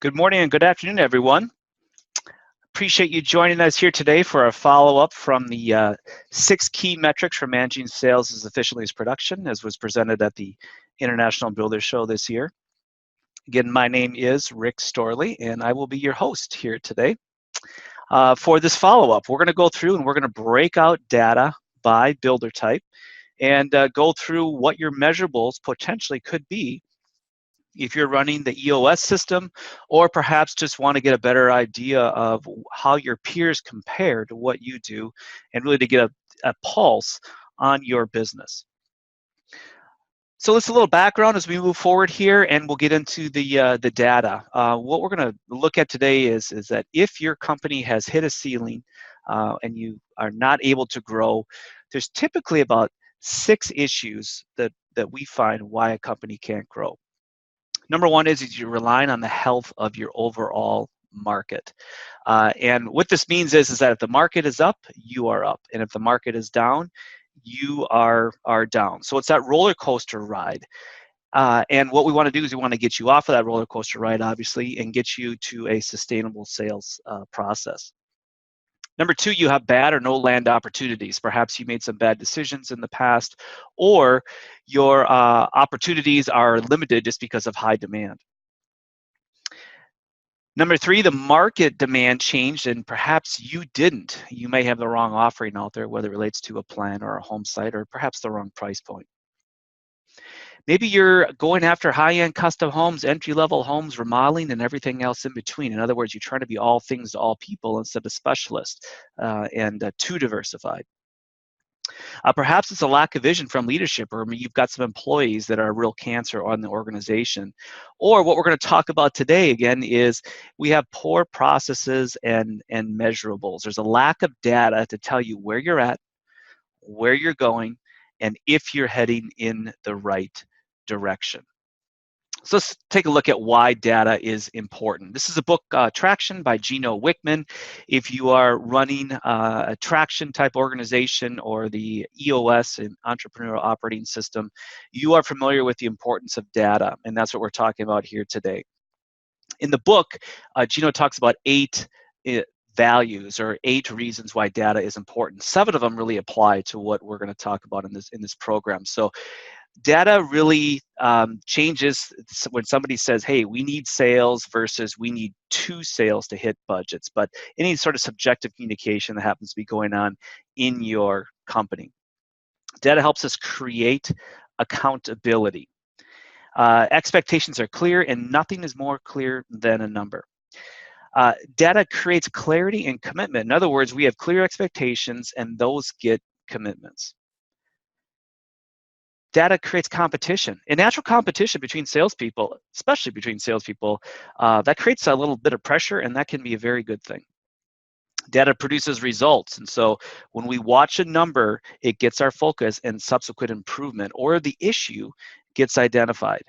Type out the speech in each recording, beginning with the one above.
Good morning and good afternoon, everyone. Appreciate you joining us here today for a follow-up from the 6 key metrics for managing sales as efficiently as production, as was presented at the International Builders Show this year. Again, my name is Rick Storley, and I will be your host here today. For this follow-up, we're going to go through and we're going to break out data by builder type and go through what your measurables potentially could be if you're running the EOS system, or perhaps just want to get a better idea of how your peers compare to what you do, and really to get a pulse on your business. So let's a little background as we move forward here, and we'll get into the data. What we're going to look at today is that if your company has hit a ceiling and you are not able to grow, there's typically about 6 issues that we find why a company can't grow. Number one is you're relying on the health of your overall market. And what this means is that if the market is up, you are up. And if the market is down, you are down. So it's that roller coaster ride. And what we want to do is we want to get you off of that roller coaster ride, obviously, and get you to a sustainable sales process. Number 2, you have bad or no land opportunities. Perhaps you made some bad decisions in the past, or your opportunities are limited just because of high demand. Number 3, the market demand changed and perhaps you didn't. You may have the wrong offering out there, whether it relates to a plan or a home site, or perhaps the wrong price point. Maybe you're going after high-end custom homes, entry-level homes, remodeling, and everything else in between. In other words, you're trying to be all things to all people instead of specialists and too diversified. Perhaps it's a lack of vision from leadership, or you've got some employees that are a real cancer on the organization. Or what we're going to talk about today, again, is we have poor processes and measurables. There's a lack of data to tell you where you're at, where you're going, and if you're heading in the right direction. So let's take a look at why data is important. This is a book, Traction by Gino Wickman. If you are running a traction type organization or the EOS, an entrepreneurial operating system, you are familiar with the importance of data, and that's what we're talking about here today. In the book, Gino talks about 8 values or 8 reasons why data is important. 7 of them really apply to what we're going to talk about in this program. So data really changes when somebody says, hey, we need sales versus we need 2 sales to hit budgets, but any sort of subjective communication that happens to be going on in your company. Data helps us create accountability. Expectations are clear, and nothing is more clear than a number. Data creates clarity and commitment. In other words, we have clear expectations, and those get commitments. Data creates competition, a natural competition between salespeople, especially between salespeople. That creates a little bit of pressure, and that can be a very good thing. Data produces results, and so when we watch a number, it gets our focus, and subsequent improvement or the issue gets identified.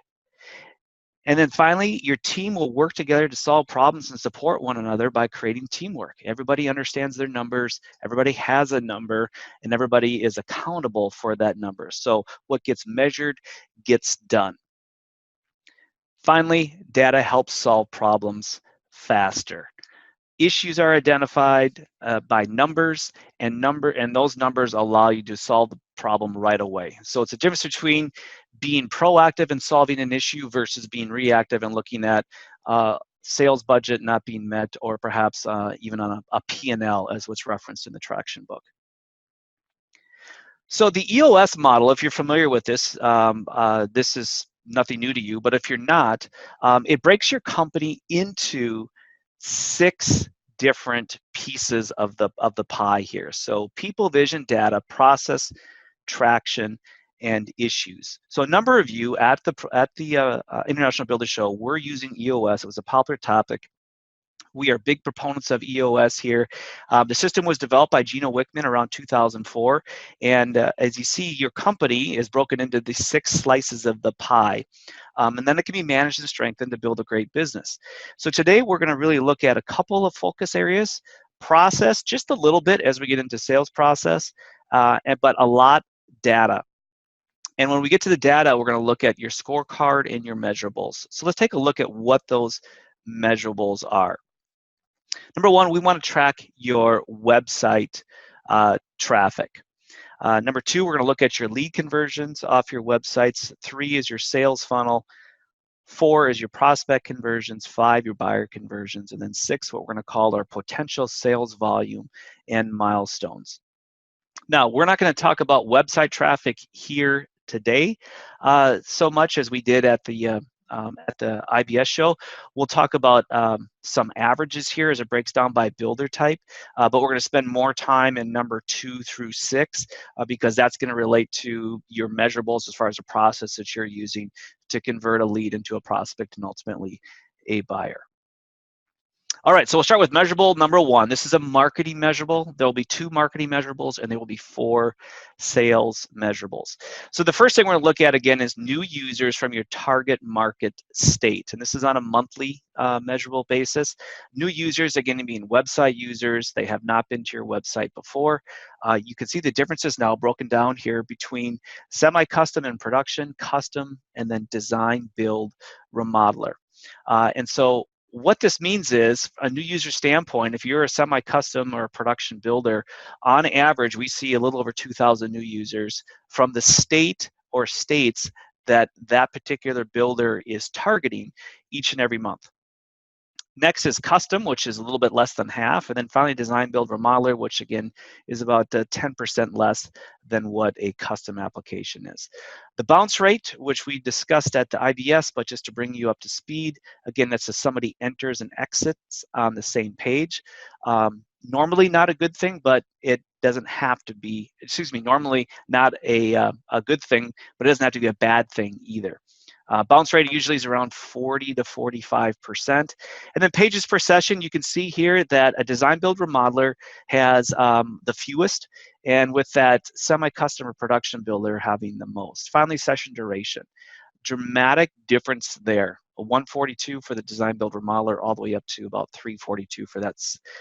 And then finally, your team will work together to solve problems and support one another by creating teamwork. Everybody understands their numbers, everybody has a number, and everybody is accountable for that number. So what gets measured gets done. Finally, data helps solve problems faster. Issues are identified by numbers, and those numbers allow you to solve the problem right away. So it's a difference between being proactive and solving an issue versus being reactive and looking at sales budget not being met, or perhaps even on a P&L, as what's referenced in the Traction book. So the EOS model, if you're familiar with this, this is nothing new to you, but if you're not, it breaks your company into 6 different pieces of the pie here. So people, vision, data, process, traction, and issues. So a number of you at the International Builders Show were using EOS. It was a popular topic. We are big proponents of EOS here. The system was developed by Gino Wickman around 2004. And as you see, your company is broken into the 6 slices of the pie. And then it can be managed and strengthened to build a great business. So today we're going to really look at a couple of focus areas, process just a little bit as we get into sales process, but a lot data. And when we get to the data, we're going to look at your scorecard and your measurables. So let's take a look at what those measurables are. Number one, we want to track your website traffic. Number two, we're going to look at your lead conversions off your websites. 3 is your sales funnel. 4 is your prospect conversions. 5, your buyer conversions. And then 6, what we're going to call our potential sales volume and milestones. Now, we're not going to talk about website traffic here today so much as we did at the IBS show. We'll talk about some averages here as it breaks down by builder type, but we're going to spend more time in number 2 through 6 because that's going to relate to your measurables as far as the process that you're using to convert a lead into a prospect and ultimately a buyer. All right, so we'll start with measurable number 1. This is a marketing measurable. There will be 2 marketing measurables, and there will be 4 sales measurables. So the first thing we're going to look at, again, is new users from your target market state. And this is on a monthly measurable basis. New users, again, being website users. They have not been to your website before. You can see the differences now broken down here between semi-custom and production, custom, and then design, build, remodeler. And so what this means is, a new user standpoint, if you're a semi-custom or a production builder, on average, we see a little over 2,000 new users from the state or states that that particular builder is targeting each and every month. Next is custom, which is a little bit less than half, and then finally design, build, remodeler, which again is about 10% less than what a custom application is. The bounce rate, which we discussed at the IBS, but just to bring you up to speed, again, that's if somebody enters and exits on the same page. Normally not a good thing, but it doesn't have to be, normally not a good thing, but it doesn't have to be a bad thing either. Bounce rate usually is around 40 to 45%. And then pages per session, you can see here that a design, build, remodeler has the fewest, and with that semi-custom or production builder having the most. Finally, session duration. Dramatic difference there. 142 for the design, build, remodeler, all the way up to about 342 for that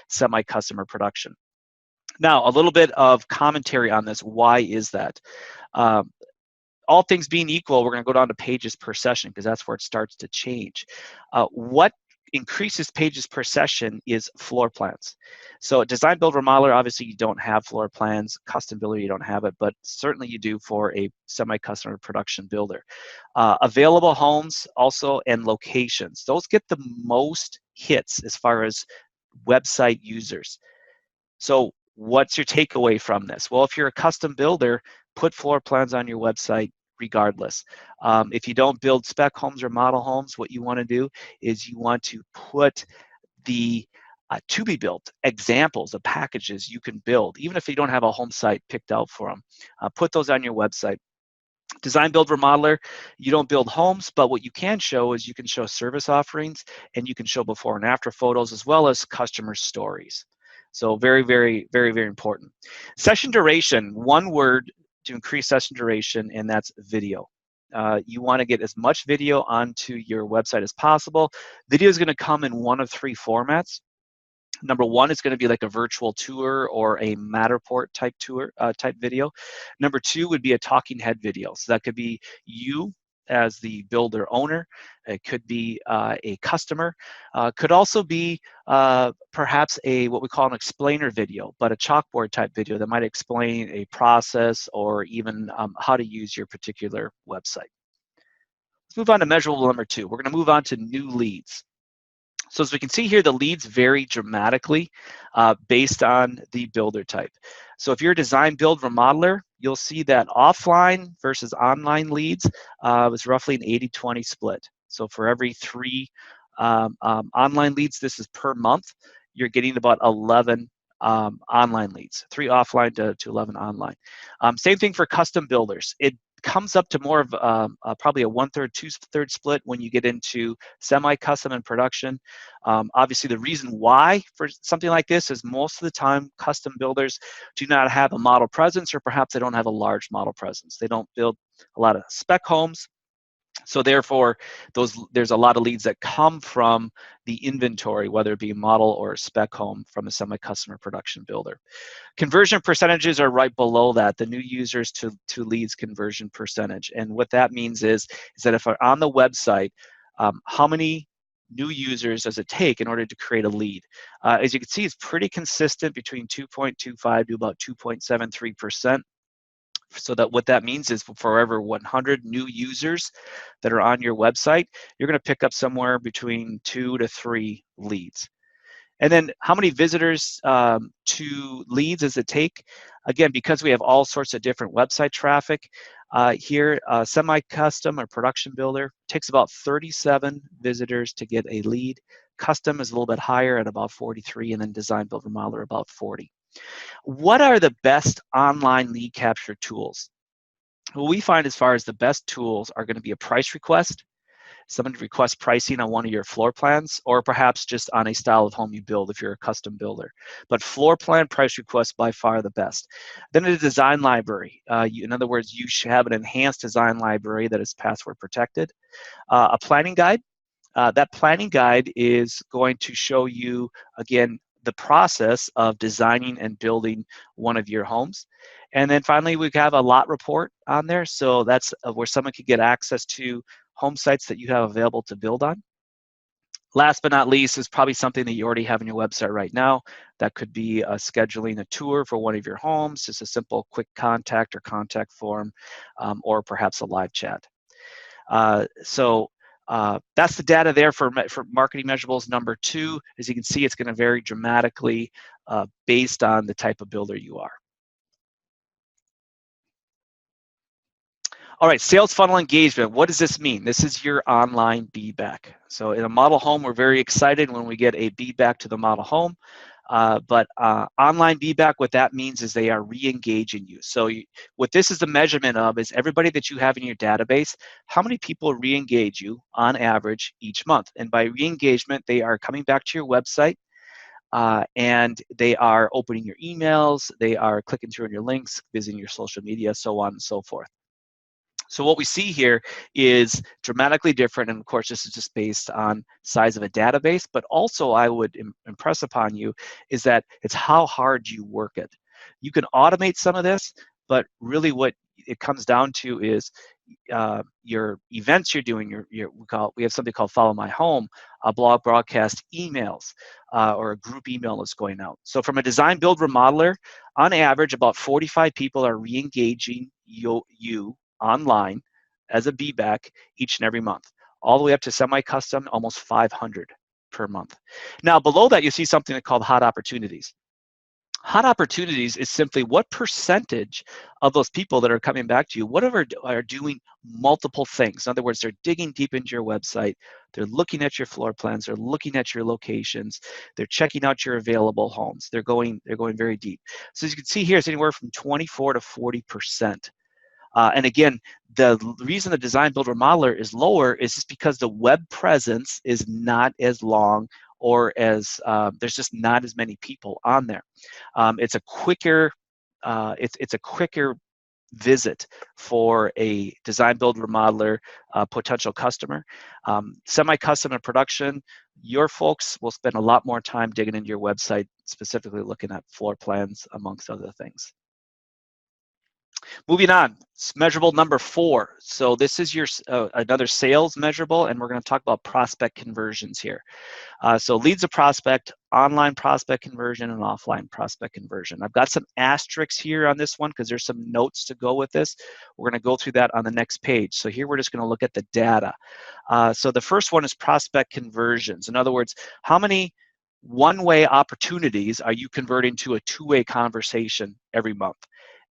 semi-custom or production. Now, a little bit of commentary on this. Why is that? All things being equal, we're going to go down to pages per session because that's where it starts to change. What increases pages per session is floor plans. So design, build, remodeler, obviously you don't have floor plans. Custom builder, you don't have it, but certainly you do for a semi-custom or production builder. Available homes also, and locations. Those get the most hits as far as website users. So what's your takeaway from this? Well, if you're a custom builder, put floor plans on your website regardless. If you don't build spec homes or model homes, what you want to do is you want to put the to be built examples of packages you can build, even if you don't have a home site picked out for them. Put those on your website. Design, build, remodeler, you don't build homes, but what you can show is you can show service offerings, and you can show before and after photos, as well as customer stories. So very, very, very, very important. Session duration, one word to increase session duration, and that's video. You want to get as much video onto your website as possible. Video is going to come in one of 3 formats. Number 1 is going to be like a virtual tour or a Matterport type tour type video. Number 2 would be a talking head video. So that could be you as the builder owner. It could be a customer. Could also be perhaps what we call an explainer video, but a chalkboard type video that might explain a process or even how to use your particular website. Let's move on to measurable number 2. We're going to move on to new leads. So as we can see here, the leads vary dramatically based on the builder type. So if you're a design, build, remodeler, you'll see that offline versus online leads was roughly an 80-20 split. So for every 3 online leads, this is per month, you're getting about 11 online leads, 3 offline to 11 online. Same thing for custom builders. It comes up to more of probably a 1/3, 2/3 split when you get into semi-custom and production. Obviously, the reason why for something like this is most of the time custom builders do not have a model presence, or perhaps they don't have a large model presence. They don't build a lot of spec homes. So therefore, there's a lot of leads that come from the inventory, whether it be a model or a spec home from a semi-custom or production builder. Conversion percentages are right below that, the new users to leads conversion percentage. And what that means is that if on the website, how many new users does it take in order to create a lead? As you can see, it's pretty consistent between 2.25 to about 2.73%. So that what that means is for every 100 new users that are on your website, you're going to pick up somewhere between 2 to 3 leads. And then how many visitors to leads does it take? Again, because we have all sorts of different website traffic, here, semi-custom or production builder takes about 37 visitors to get a lead. Custom is a little bit higher at about 43, and then design build remodeler about 40. What are the best online lead capture tools? What we find as far as the best tools are going to be a price request. Someone requests pricing on one of your floor plans, or perhaps just on a style of home you build if you're a custom builder. But floor plan price requests by far the best. Then a design library. In other words, you should have an enhanced design library that is password protected. A planning guide. That planning guide is going to show you, again, the process of designing and building one of your homes. And then finally, we have a lot report on there. So that's where someone can get access to home sites that you have available to build on. Last but not least is probably something that you already have on your website right now. That could be scheduling a tour for one of your homes, just a simple quick contact or contact form, or perhaps a live chat. That's the data there for marketing measurables. Number 2, as you can see, it's going to vary dramatically based on the type of builder you are. All right, sales funnel engagement. What does this mean? This is your online be-back. So in a model home, we're very excited when we get a be-back to the model home. But online be-back, what that means is they are re-engaging you. So what this is the measurement of is everybody that you have in your database, how many people re-engage you on average each month. And by re-engagement, they are coming back to your website, and they are opening your emails, they are clicking through on your links, visiting your social media, so on and so forth. So what we see here is dramatically different, and of course this is just based on size of a database, but also I would impress upon you is that it's how hard you work it. You can automate some of this, but really what it comes down to is your events you're doing, we have something called Follow My Home, a blog broadcast emails, or a group email that's going out. So from a design build remodeler, on average about 45 people are re-engaging you online as a be-back each and every month, all the way up to semi-custom, almost 500 per month. Now below that you see something called hot opportunities. Hot opportunities is simply what percentage of those people that are coming back to you, whatever, are doing multiple things. In other words, they're digging deep into your website, they're looking at your floor plans, they're looking at your locations, they're checking out your available homes, they're going very deep. So as you can see here, it's anywhere from 24 to 40%. And again, the reason the design build remodeler is lower is just because the web presence is not as long, or as there's just not as many people on there. It's a quicker it's a quicker visit for a design build remodeler potential customer. Semi-custom and production, your folks will spend a lot more time digging into your website, specifically looking at floor plans, amongst other things. Moving on, it's measurable number 4. So this is your another sales measurable, and we're going to talk about prospect conversions here. So leads to prospect, online prospect conversion, and offline prospect conversion. I've got some asterisks here on this one because there's some notes to go with this. We're going to go through that on the next page. So here we're just going to look at the data. So the first one is prospect conversions. In other words, how many one-way opportunities are you converting to a two-way conversation every month?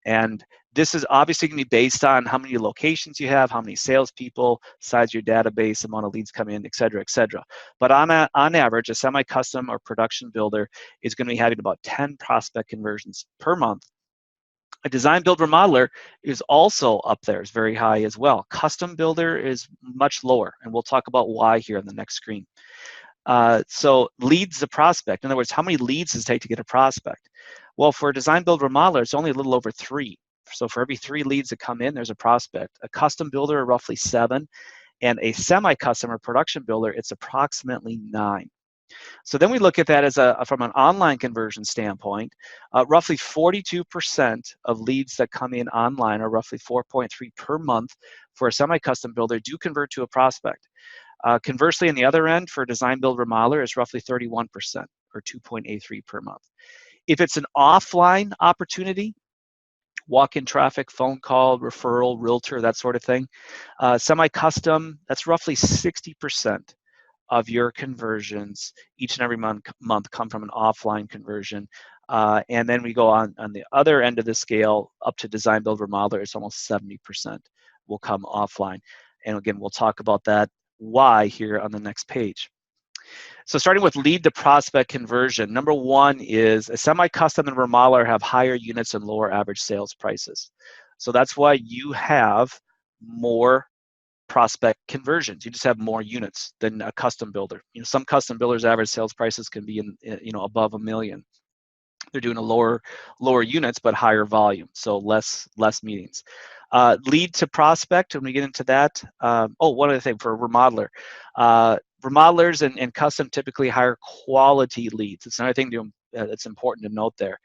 And this is obviously going to be based on how many locations you have, how many salespeople, size of your database, amount of leads come in, et cetera, et cetera. But on average, a semi-custom or production builder is going to be having about 10 prospect conversions per month. A design build remodeler is also up there, is very high as well. Custom builder is much lower, and we'll talk about why here on the next screen. So leads a prospect. In other words, how many leads does it take to get a prospect? Well, for a design build remodeler, it's only a little over 3. So for every 3 leads that come in, there's a prospect. A custom builder, roughly 7, and a semi-custom or production builder, it's approximately 9. So then we look at that as from an online conversion standpoint. Roughly 42% of leads that come in online, or roughly 4.3 per month for a semi-custom builder, do convert to a prospect. Conversely, on the other end, for design, build, remodeler, is roughly 31% or 2.83 per month. If it's an offline opportunity, walk-in traffic, phone call, referral, realtor, that sort of thing, semi-custom, that's roughly 60% of your conversions each and every month come from an offline conversion. And then we go on the other end of the scale up to design, build, remodeler, it's almost 70% will come offline. And again, we'll talk about that why here on the next page. So starting with lead to prospect conversion, number one is a semi-custom and remodeler have higher units and lower average sales prices. So that's why you have more prospect conversions. You just have more units than a custom builder. You know, some custom builders' average sales prices can be above $1 million. They're doing a lower units but higher volume, so less meetings. Lead to prospect, when we get into that. One other thing for a remodeler. Remodelers and custom typically hire quality leads. It's another thing that's important to note there.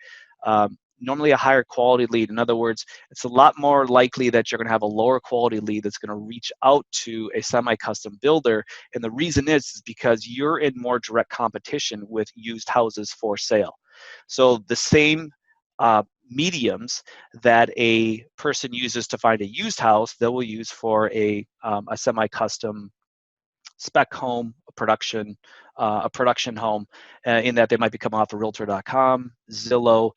Normally a higher quality lead. In other words, it's a lot more likely that you're going to have a lower quality lead that's going to reach out to a semi-custom builder. And the reason is because you're in more direct competition with used houses for sale. So the same mediums that a person uses to find a used house, they will use for a semi-custom spec home, a production home, in that they might be coming off of Realtor.com, Zillow.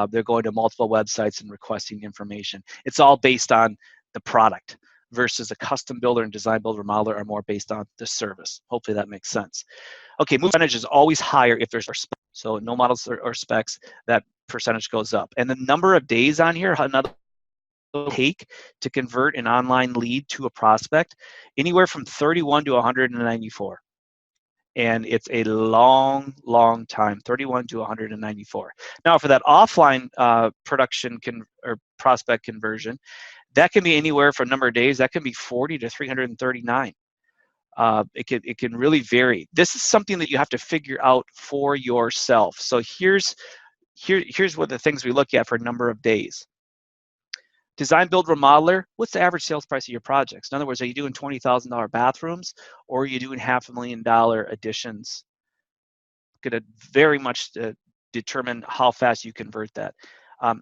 They're going to multiple websites and requesting information. It's all based on the product versus a custom builder and design, build, remodeler are more based on the service. Hopefully that makes sense. Okay, move percentage is always higher if there's specs. So no models or specs, that percentage goes up. And the number of days on here, another take to convert an online lead to a prospect, anywhere from 31 to 194. And it's a long time, 31 to 194. Now for that offline production or prospect conversion, that can be anywhere from a number of days. That can be 40 to 339. It can really vary. This is something that you have to figure out for yourself. So here's what the things we look at for a number of days. Design, build, remodeler, what's the average sales price of your projects? In other words, are you doing $20,000 bathrooms or are you doing $500,000 additions? Going to very much determine how fast you convert that.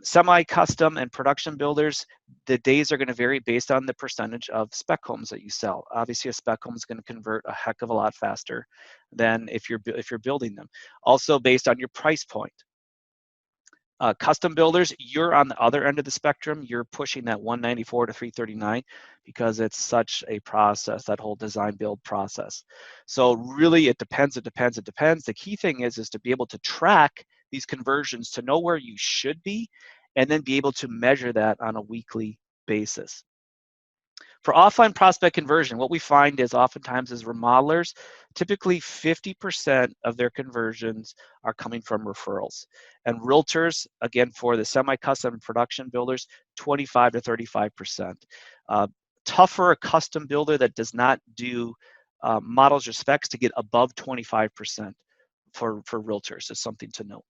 Semi-custom and production builders, the days are going to vary based on the percentage of spec homes that you sell. Obviously, a spec home is going to convert a heck of a lot faster than if you're building them. Also based on your price point. Custom builders, you're on the other end of the spectrum. You're pushing that 194 to 339 because it's such a process, that whole design build process. So really it depends. The key thing is to be able to track these conversions to know where you should be and then be able to measure that on a weekly basis. For offline prospect conversion, what we find is oftentimes is remodelers, typically 50% of their conversions are coming from referrals. And realtors, again, for the semi-custom production builders, 25 to 35%. Tough for a custom builder that does not do models or specs to get above 25% for realtors is something to note.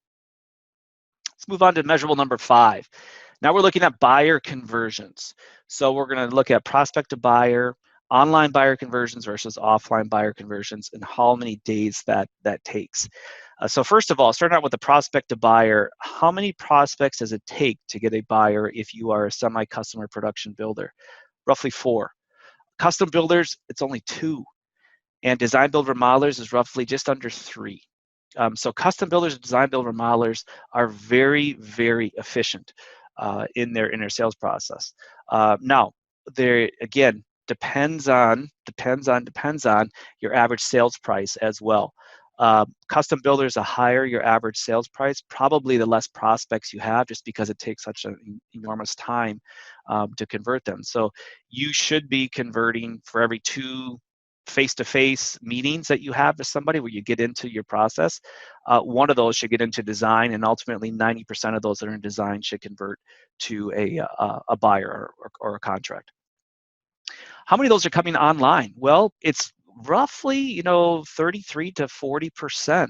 Let's move on to measurable number 5. Now we're looking at buyer conversions. So we're going to look at prospect to buyer, online buyer conversions versus offline buyer conversions, and how many days that takes. So first of all, starting out with the prospect to buyer, how many prospects does it take to get a buyer if you are a semi-custom or production builder? Roughly 4. Custom builders, it's only 2. And design build remodelers is roughly just under 3. So custom builders and design build remodelers are very, very efficient in their sales process. Now, there again depends on your average sales price as well. Custom builders, the higher your average sales price, probably the less prospects you have, just because it takes such an enormous time to convert them. So you should be converting for every 2 face-to-face meetings that you have with somebody where you get into your process. One of those should get into design, and ultimately 90% of those that are in design should convert to a buyer or a contract. How many of those are coming online? Well, it's roughly 33 to 40%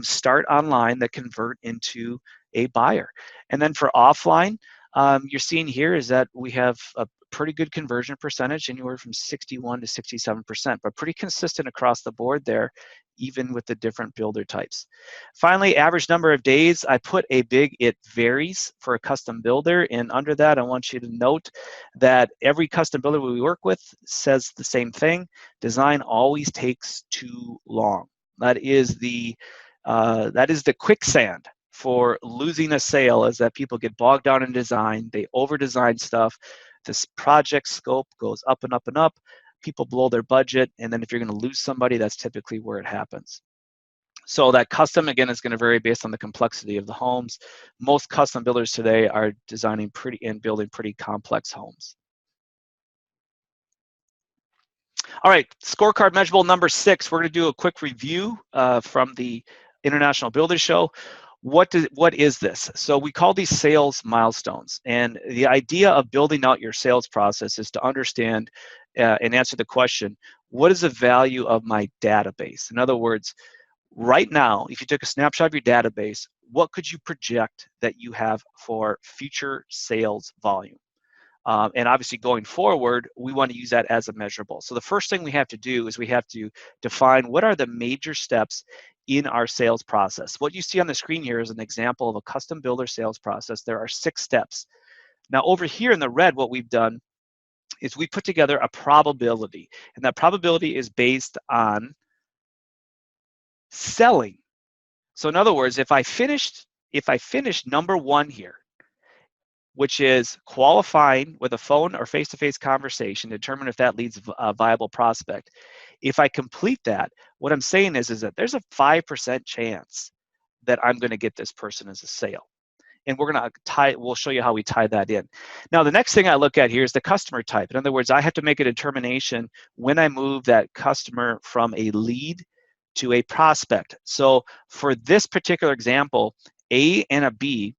start online that convert into a buyer. And then for offline, you're seeing here is that we have a pretty good conversion percentage, anywhere from 61 to 67%, but pretty consistent across the board there, even with the different builder types. Finally, average number of days, I put a big it varies for a custom builder, and under that, I want you to note that every custom builder we work with says the same thing: design always takes too long. That is the quicksand for losing a sale, is that people get bogged down in design, they over-design stuff, this project scope goes up and up and up, people blow their budget, and then if you're going to lose somebody, that's typically where it happens. So that custom, again, is going to vary based on the complexity of the homes. Most custom builders today are designing and building pretty complex homes. All right, scorecard measurable number 6. We're going to do a quick review from the International Builders Show. What is this? So we call these sales milestones, and the idea of building out your sales process is to understand and answer the question, what is the value of my database? In other words, right now, if you took a snapshot of your database, what could you project that you have for future sales volume? And obviously going forward, we want to use that as a measurable. So the first thing we have to do is we have to define what are the major steps in our sales process. What you see on the screen here is an example of a custom builder sales process. There are 6 steps. Now over here in the red, what we've done is we put together a probability, and that probability is based on selling. So in other words, if I finished number 1 here, which is qualifying with a phone or face-to-face conversation, determine if that leads a viable prospect. If I complete that, what I'm saying is that there's a 5% chance that I'm going to get this person as a sale. And we'll show you how we tie that in. Now, the next thing I look at here is the customer type. In other words, I have to make a determination when I move that customer from a lead to a prospect. So for this particular example, A and a B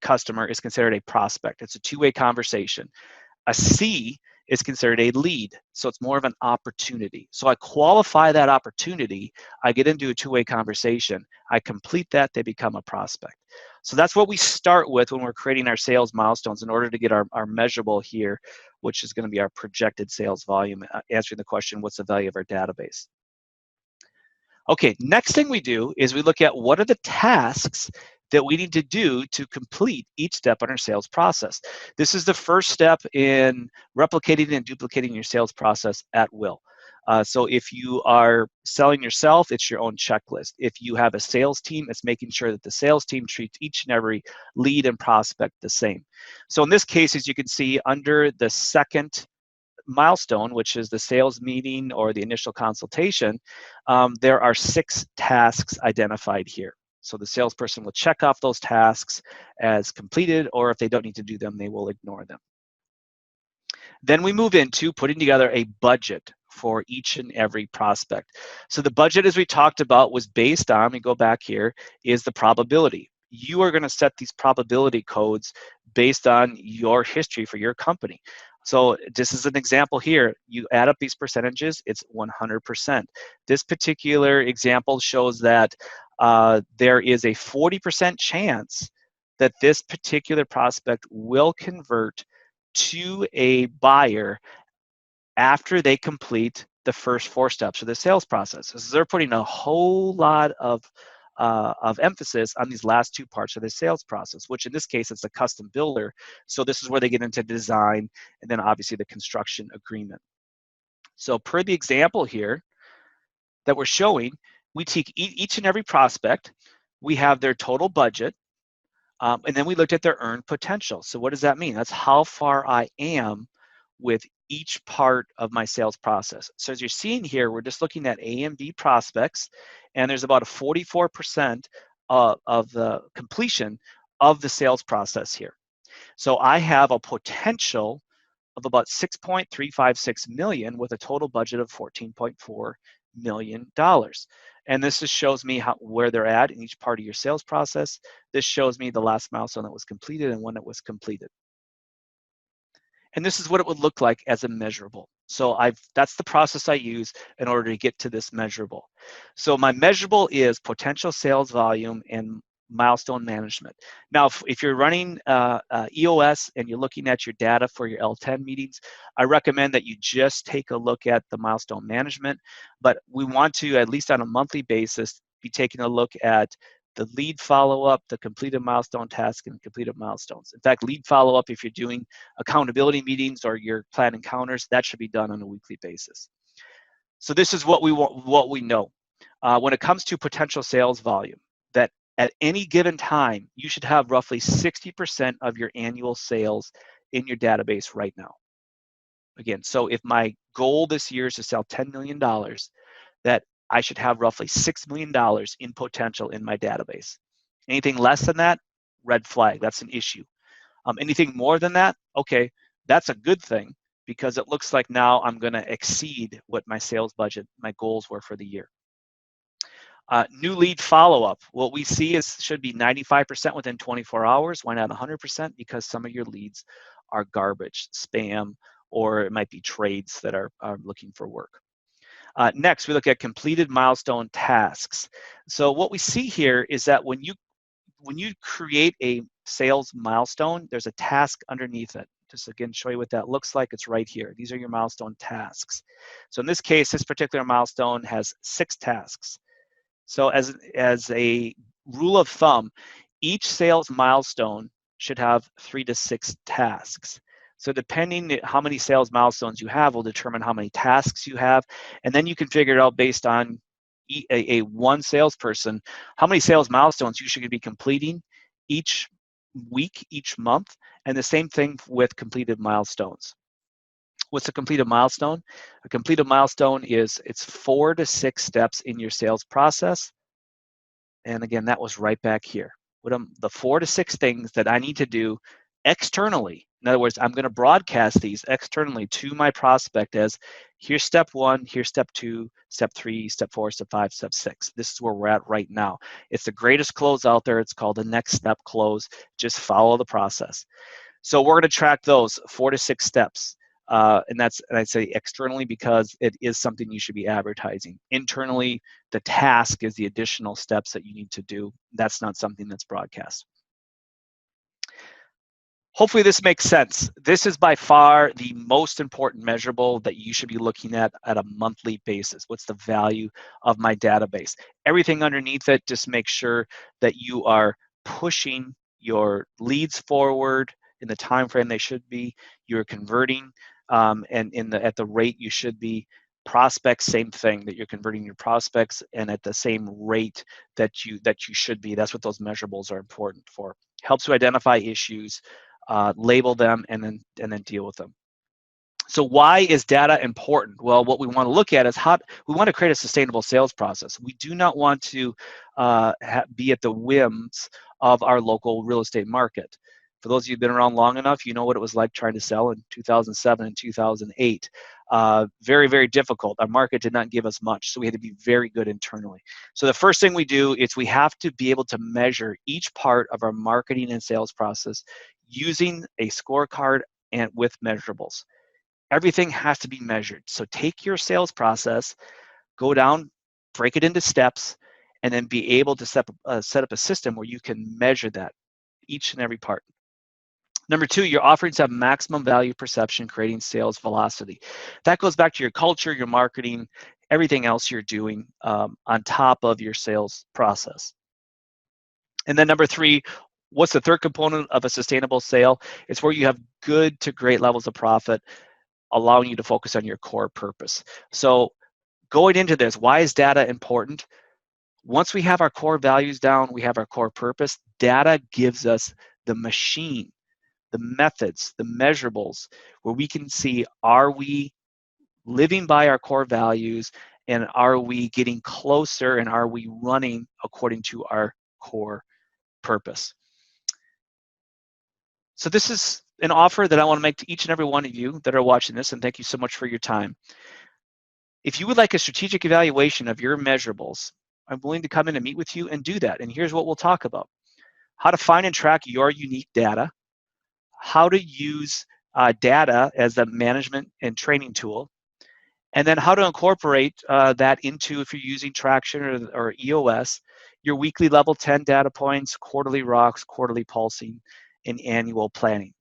customer is considered a prospect. It's a two-way conversation. A C is considered a lead, so it's more of an opportunity. So I qualify that opportunity, I get into a two-way conversation, I complete that, they become a prospect. So that's what we start with when we're creating our sales milestones in order to get our measurable here, which is going to be our projected sales volume, answering the question, what's the value of our database? Okay, next thing we do is we look at what are the tasks that we need to do to complete each step in our sales process. This is the first step in replicating and duplicating your sales process at will. So if you are selling yourself, it's your own checklist. If you have a sales team, it's making sure that the sales team treats each and every lead and prospect the same. So in this case, as you can see, under the second milestone, which is the sales meeting or the initial consultation, there are 6 tasks identified here. So the salesperson will check off those tasks as completed, or if they don't need to do them, they will ignore them. Then we move into putting together a budget for each and every prospect. So the budget, as we talked about, was based on, we go back here, is the probability. You are going to set these probability codes based on your history for your company. So this is an example here. You add up these percentages, it's 100%. This particular example shows that there is a 40% chance that this particular prospect will convert to a buyer after they complete the first 4 steps of the sales process. So they're putting a whole lot of emphasis on these last 2 parts of the sales process, which in this case it's a custom builder. So this is where they get into design and then obviously the construction agreement. So per the example here that we're showing, we take each and every prospect, we have their total budget, and then we looked at their earned potential. So what does that mean? That's how far I am with each part of my sales process. So as you're seeing here, we're just looking at A and B prospects, and there's about a 44% of the completion of the sales process here. So I have a potential of about 6.356 million with a total budget of $14.4 million. And this just shows me where they're at in each part of your sales process. This shows me the last milestone that was completed and when it was completed. And this is what it would look like as a measurable. So that's the process I use in order to get to this measurable. So my measurable is potential sales volume and Milestone Management. Now, if you're running EOS and you're looking at your data for your L10 meetings, I recommend that you just take a look at the Milestone Management, but we want to, at least on a monthly basis, be taking a look at the lead follow-up, the completed milestone task, and completed milestones. In fact, lead follow-up, if you're doing accountability meetings or your planned encounters, that should be done on a weekly basis. So this is what we know. When it comes to potential sales volume, that at any given time, you should have roughly 60% of your annual sales in your database right now. Again, so if my goal this year is to sell $10 million, that I should have roughly $6 million in potential in my database. Anything less than that, red flag, that's an issue. Anything more than that, okay, that's a good thing, because it looks like now I'm going to exceed what my sales budget, my goals were for the year. New lead follow-up. What we see is should be 95% within 24 hours. Why not 100%? Because some of your leads are garbage, spam, or it might be trades that are looking for work. Next, we look at completed milestone tasks. So what we see here is that when you create a sales milestone, there's a task underneath it. Just again, show you what that looks like. It's right here. These are your milestone tasks. So in this case, this particular milestone has 6 tasks. So as a rule of thumb, each sales milestone should have 3 to 6 tasks. So depending how many sales milestones you have will determine how many tasks you have. And then you can figure it out based on one salesperson, how many sales milestones you should be completing each week, each month, and the same thing with completed milestones. What's a completed milestone? A completed milestone is it's 4 to 6 steps in your sales process. And again, that was right back here. What the 4 to 6 things that I need to do externally. In other words, I'm going to broadcast these externally to my prospect as here's step 1, here's step 2, step 3, step 4, step 5, step 6. This is where we're at right now. It's the greatest close out there. It's called the next step close. Just follow the process. So we're going to track those 4 to 6 steps. And I'd say externally, because it is something you should be advertising. Internally, the task is the additional steps that you need to do. That's not something that's broadcast. Hopefully this makes sense. This is by far the most important measurable that you should be looking at a monthly basis. What's the value of my database? Everything underneath it, just make sure that you are pushing your leads forward in the time frame they should be. You're converting and at the rate you should be. Prospects, same thing, that you're converting your prospects and at the same rate that you should be. That's what those measurables are important for. Helps you identify issues, label them, and then deal with them. So why is data important? Well, what we want to look at is how we want to create a sustainable sales process. We do not want to be at the whims of our local real estate market. For those of you who've been around long enough, you know what it was like trying to sell in 2007 and 2008. Very, very difficult. Our market did not give us much, so we had to be very good internally. So the first thing we do is we have to be able to measure each part of our marketing and sales process using a scorecard and with measurables. Everything has to be measured. So take your sales process, go down, break it into steps, and then be able to set up a system where you can measure that, each and every part. Number 2, your offerings have maximum value perception, creating sales velocity. That goes back to your culture, your marketing, everything else you're doing on top of your sales process. And then number 3, what's the third component of a sustainable sale? It's where you have good to great levels of profit, allowing you to focus on your core purpose. So going into this, why is data important? Once we have our core values down, we have our core purpose, data gives us the machine, the methods, the measurables, where we can see, are we living by our core values, and are we getting closer, and are we running according to our core purpose? So this is an offer that I want to make to each and every one of you that are watching this, and thank you so much for your time. If you would like a strategic evaluation of your measurables, I'm willing to come in and meet with you and do that. And here's what we'll talk about: how to find and track your unique data, how to use data as a management and training tool, and then how to incorporate that into, if you're using Traction or EOS, your weekly level 10 data points, quarterly rocks, quarterly pulsing, and annual planning.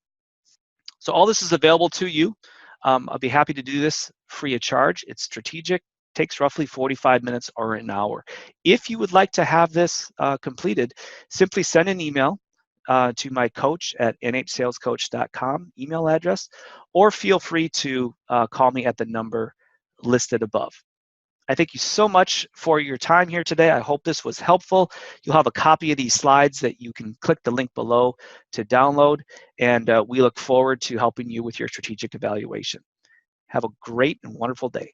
So all this is available to you. I'll be happy to do this free of charge. It's strategic, takes roughly 45 minutes or an hour. If you would like to have this completed, simply send an email to my coach at nhsalescoach.com email address, or feel free to call me at the number listed above. I thank you so much for your time here today. I hope this was helpful. You'll have a copy of these slides that you can click the link below to download, and we look forward to helping you with your strategic evaluation. Have a great and wonderful day.